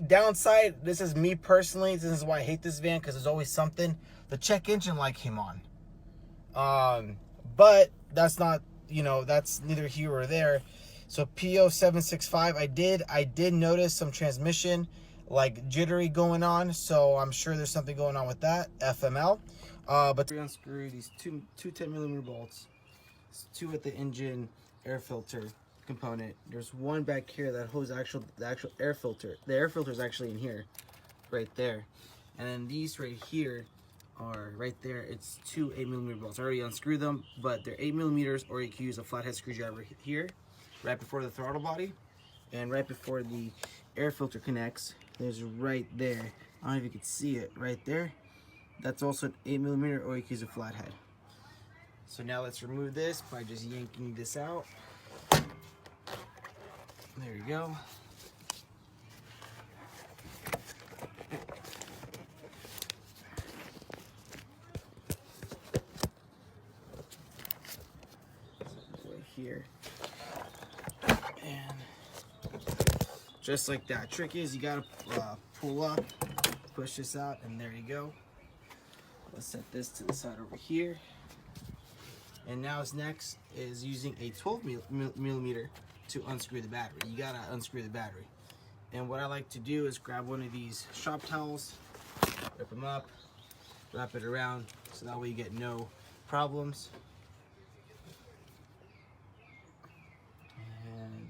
downside, this is me personally, this is why I hate this van, because there's always something. The check engine light came on. But that's not, you know, that's neither here or there. So P0765, I did notice some transmission like jittery going on, so I'm sure there's something going on with that. FML. But we unscrew these two 10mm bolts. It's two at the engine air filter component. There's one back here that holds the actual air filter. The air filter is actually in here, right there. And then these right here are right there. It's two 8mm bolts. I already unscrewed them, but they're 8mm, or you can use a flathead screwdriver here, right before the throttle body, and right before the air filter connects. There's right there. I don't know if you can see it right there. That's also an 8mm, or you can use a flathead. So now let's remove this by just yanking this out. There you go. Right here. And just like that. Trick is you gotta pull up, push this out, and there you go. Let's set this to the side over here. And now next is using a 12mm to unscrew the battery. You gotta unscrew the battery. And what I like to do is grab one of these shop towels, rip them up, wrap it around, so that way you get no problems. And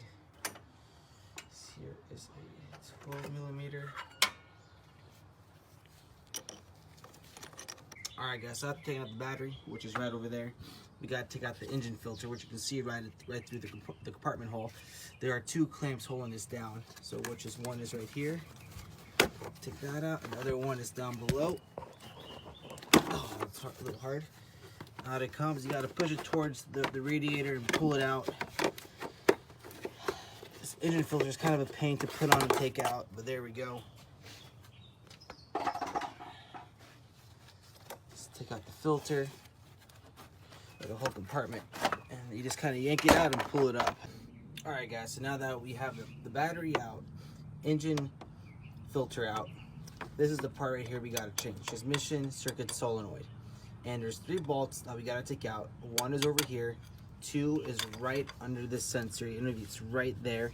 here is a 12mm. Alright guys, so after taking out the battery, which is right over there, we got to take out the engine filter, which you can see right through the compartment hole. There are two clamps holding this down. So which is one is right here. Take that out. Another one is down below. Oh, it's a little hard. Out it comes. You got to push it towards the radiator and pull it out. This engine filter is kind of a pain to put on and take out, but there we go. Just take out the filter, the whole compartment, and you just kind of yank it out and pull it up. All right guys, so now that we have the battery out, engine filter out, this is the part right here we got to change. Transmission circuit solenoid, and there's 3 bolts that we got to take out. One is over here, 2 is right under this sensor, it's right there.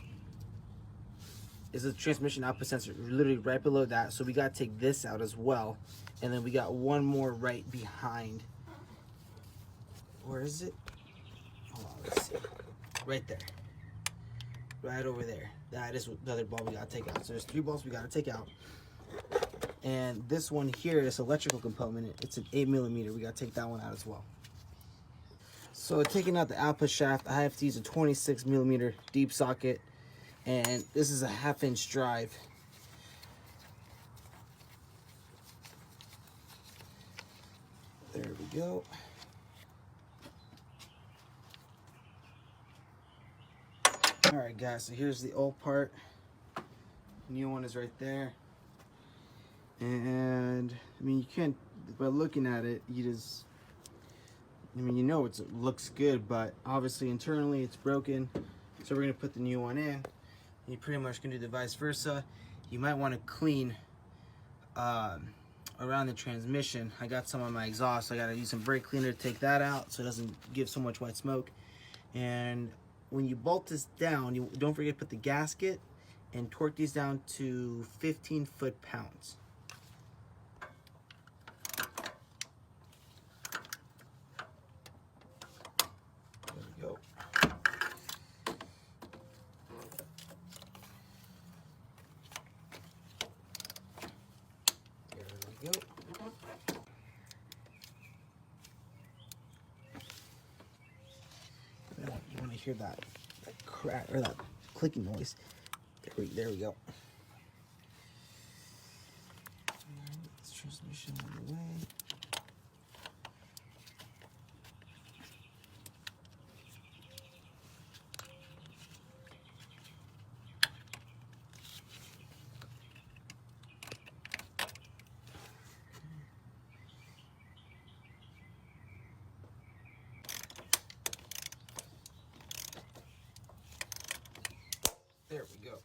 Is a transmission output sensor, literally right below that, so we got to take this out as well. And then we got one more right behind. Where is it? Hold on, let's see. Right there. Right over there. That is the other bulb we gotta take out. So there's 3 bolts we gotta take out. And this one here is electrical component. It's an 8mm. We gotta take that one out as well. So taking out the output shaft, I have to use a 26mm deep socket. And this is a 1/2-inch drive. There we go. Alright guys, so here's the old part. New one is right there. And I mean, you can't, by looking at it, you just, I mean, you know it looks good, but obviously internally it's broken. So we're gonna put the new one in. You pretty much can do the vice versa. You might want to clean around the transmission. I got some on my exhaust, so I gotta use some brake cleaner to take that out so it doesn't give so much white smoke. And when you bolt this down, you don't forget to put the gasket and torque these down to 15 foot-pounds. There we go. There we go. You want to hear that crack or that clicking noise? There we go. This transmission on the way. There we go.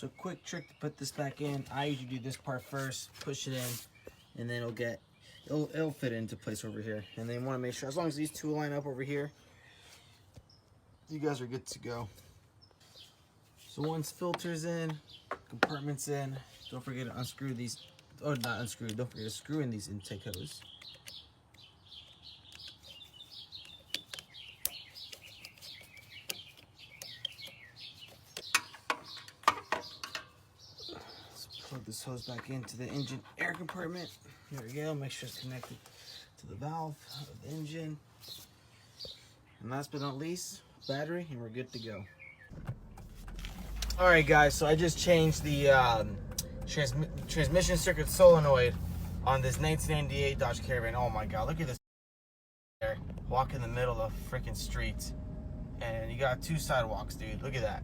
So quick trick to put this back in. I usually do this part first, push it in, and then it'll fit into place over here. And then you want to make sure, as long as these two line up over here, you guys are good to go. So once filter's in, compartment's in, don't forget to unscrew these, oh not unscrew, don't forget to screw in these intake hose. Plug this hose back into the engine air compartment. There we go. Make sure it's connected to the valve of the engine. And last but not least, battery, and we're good to go. Alright guys, so I just changed the transmission circuit solenoid on this 1998 Dodge Caravan. Oh my god, look at this there. Walk in the middle of the freaking street. And you got two sidewalks, dude. Look at that.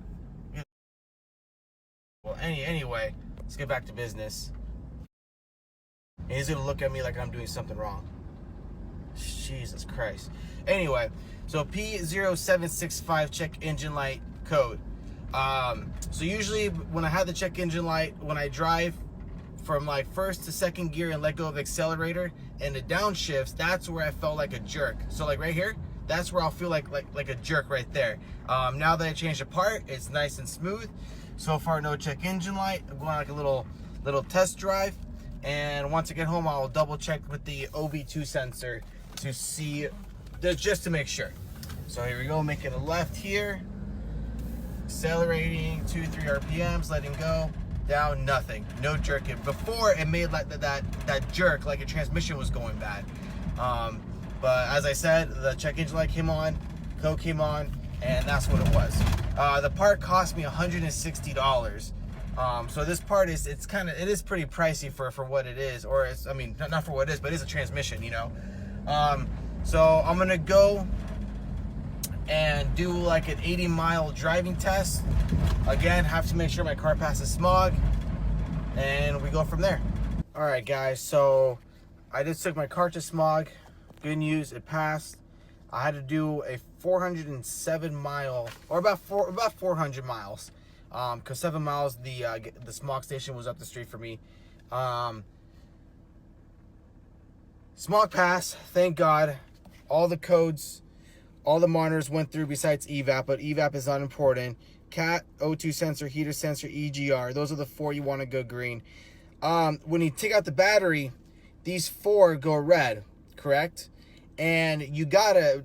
Well, anyway, let's get back to business. And he's gonna look at me like I'm doing something wrong. Jesus Christ. Anyway, so P0765 check engine light code. So usually when I have the check engine light, when I drive from like first to second gear and let go of the accelerator and the downshifts, that's where I felt like a jerk. So like right here, that's where I'll feel like a jerk right there. Now that I changed the part, it's nice and smooth. So far, no check engine light. I'm going like a little test drive, and once I get home, I'll double check with the OB2 sensor to see, just to make sure. So here we go, making a left here, accelerating 2-3 RPMs, letting go, down, nothing, no jerking. Before it made like that jerk, like a transmission was going bad. But as I said, the check engine light came on, code came on, and that's what it was. The part cost me $160. So this part is, it is pretty pricey for what it is, or it's, I mean, not for what it is, but it's a transmission, you know. So I'm gonna go and do like an 80-mile driving test. Again, have to make sure my car passes smog, and we go from there. All right, guys. So I just took my car to smog. Good news, it passed. I had to do a 407 mile, or about 400 miles, because 7 miles the smog station was up the street for me. Smog pass, thank God. All the codes, all the monitors went through besides evap, but evap is not important. Cat, O2 sensor, heater sensor, EGR, those are the 4 you want to go green. When you take out the battery, these 4 go red, correct? And you gotta,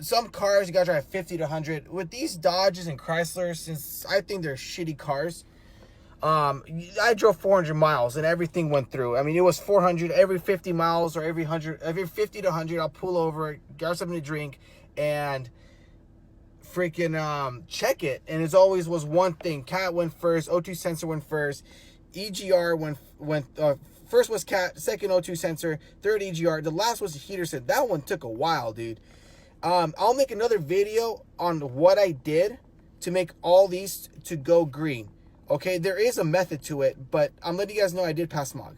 some cars you gotta drive 50 to 100. With these Dodges and Chryslers, since I think they're shitty cars, I drove 400 miles and everything went through. I mean, it was 400 every 50 miles, or every 50 to 100, I'll pull over, grab something to drink, and freaking check it. And it always was one thing. Cat went first, O2 sensor went first, EGR went first was Cat, second O2 sensor, third EGR, the last was the heater sensor. That one took a while, dude. I'll make another video on what I did to make all these to go green. Okay, there is a method to it, but I'm letting you guys know I did pass smog.